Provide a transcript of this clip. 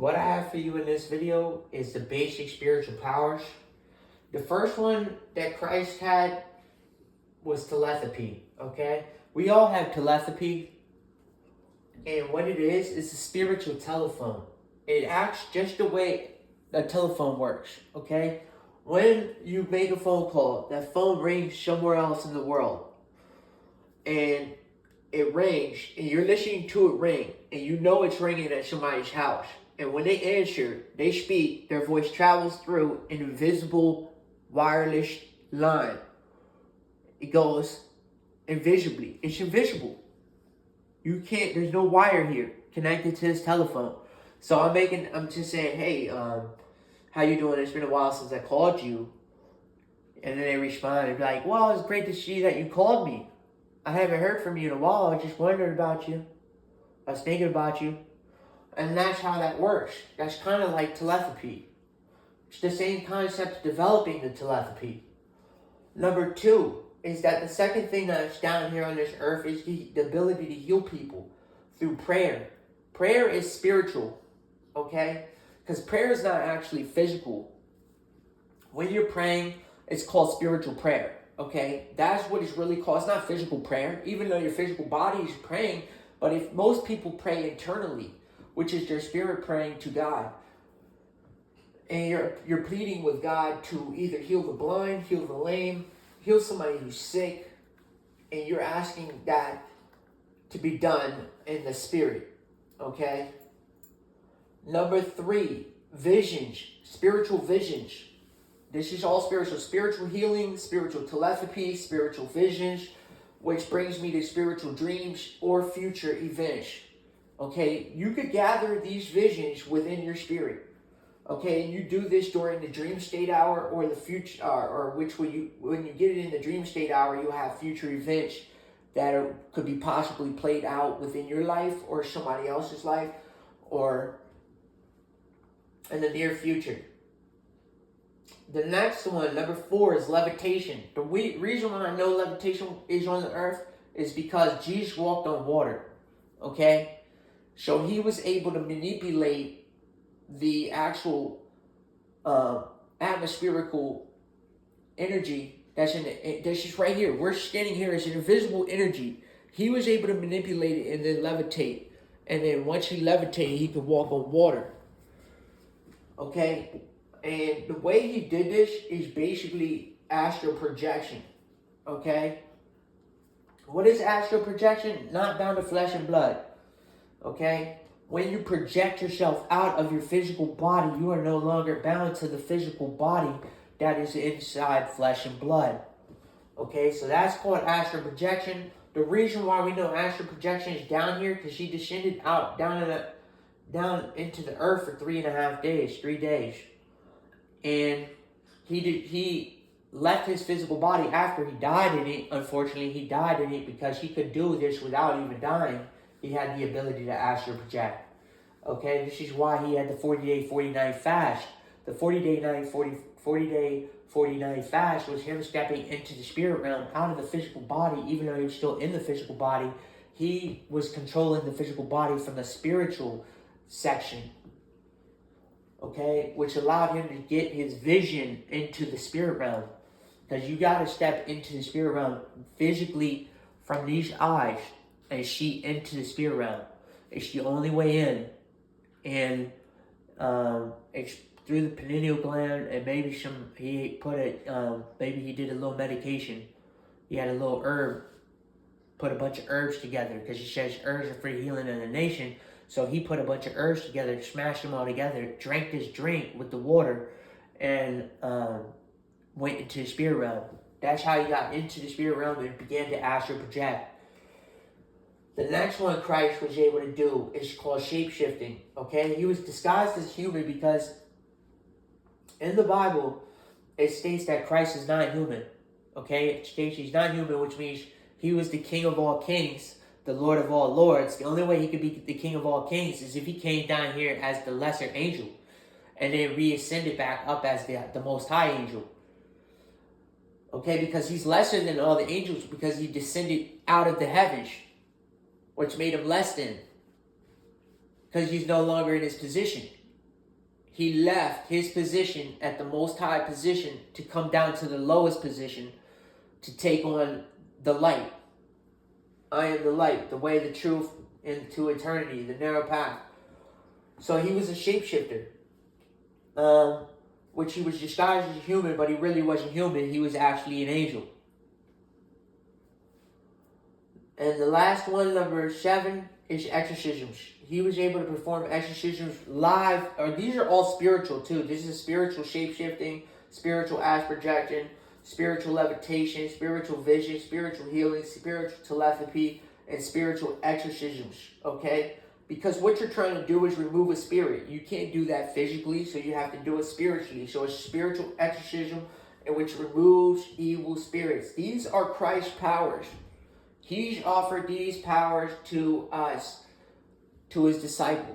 what I have for you in this video is the basic spiritual powers. The first one that Christ had was telepathy, okay? We all have telepathy, and what it is a spiritual telephone. It acts just the way a telephone works, okay? When you make a phone call, that phone rings somewhere else in the world, and it rings, and you're listening to it ring, and you know it's ringing at somebody's house. And when they answer, they speak, their voice travels through an invisible wireless line. It goes invisibly. It's invisible. You can't, there's no wire here connected to this telephone. So I'm just saying, hey, how you doing? It's been a while since I called you. And then they respond and be like, well, it's great to see that you called me. I haven't heard from you in a while. I just wondered about you. I was thinking about you. And that's how that works. That's kind of like telepathy. It's the same concept of developing the telepathy. Number two is that the second thing that's down here on this earth is the ability to heal people through prayer. Prayer is spiritual, okay? Because prayer is not actually physical. When you're praying, it's called spiritual prayer, okay? That's what it's really called. It's not physical prayer, even though your physical body is praying. But if most people pray internally, which is their spirit praying to God, and you're pleading with God to either heal the blind, heal the lame, heal somebody who's sick, and you're asking that to be done in the spirit, okay? Number three, visions, spiritual visions. This is all spiritual. Spiritual healing, spiritual telepathy, spiritual visions, which brings me to spiritual dreams or future events. Okay, you could gather these visions within your spirit. Okay, and you do this during the dream state hour or the future, when you get it in the dream state hour, you have future events that could be possibly played out within your life or somebody else's life or in the near future. The next one, number four, is levitation. The reason why I know levitation is on the earth is because Jesus walked on water. Okay? So he was able to manipulate the actual atmospherical energy that's just right here. We're standing here as an invisible energy. He was able to manipulate it and then levitate. And then once he levitated, he could walk on water. Okay? And the way he did this is basically astral projection. Okay? What is astral projection? Not bound to flesh and blood. Okay? When you project yourself out of your physical body, you are no longer bound to the physical body that is inside flesh and blood. Okay? So that's called astral projection. The reason why we know astral projection is down here, because he descended out down into the earth for 3 days. And he left his physical body after he died in it. Unfortunately, he died in it because he could do this without even dying. He had the ability to astral project. Okay, this is why he had the 40-day, 40-night fast. The 40-day, 40-night fast was him stepping into the spirit realm out of the physical body. Even though he was still in the physical body, he was controlling the physical body from the spiritual section. Okay, which allowed him to get his vision into the spirit realm. Because you got to step into the spirit realm physically from these eyes and see into the spirit realm. It's the only way in. And it's through the pineal gland, and maybe maybe he did a little medication. He had a little herb, put a bunch of herbs together, because he says herbs are for healing in the nation. So he put a bunch of herbs together, smashed them all together, drank this drink with the water, and went into the spirit realm. That's how he got into the spirit realm and began to astral project. The next one Christ was able to do is called shape-shifting. Okay? He was disguised as human because in the Bible, it states that Christ is not human. Okay? It states he's not human, which means he was the King of all kings, the Lord of all lords. The only way he could be the King of all kings is if he came down here as the lesser angel and then reascended back up as the most high angel. Okay, because he's lesser than all the angels because he descended out of the heavens, which made him less than, because he's no longer in his position. he left his position at the most high position to come down to the lowest position to take on the light. I am the light, the way, the truth, into eternity, the narrow path. So he was a shapeshifter, which he was disguised as a human, but he really wasn't human. He was actually an angel. And the last one, number 7, is exorcisms. He was able to perform exorcisms live. These are all spiritual too. This is spiritual shape-shifting, spiritual ass projection, spiritual levitation, spiritual vision, spiritual healing, spiritual telepathy, and spiritual exorcisms. Okay? Because what you're trying to do is remove a spirit. You can't do that physically, so you have to do it spiritually. So it's spiritual exorcism, in which removes evil spirits. These are Christ's powers. He's offered these powers to us, to his disciples.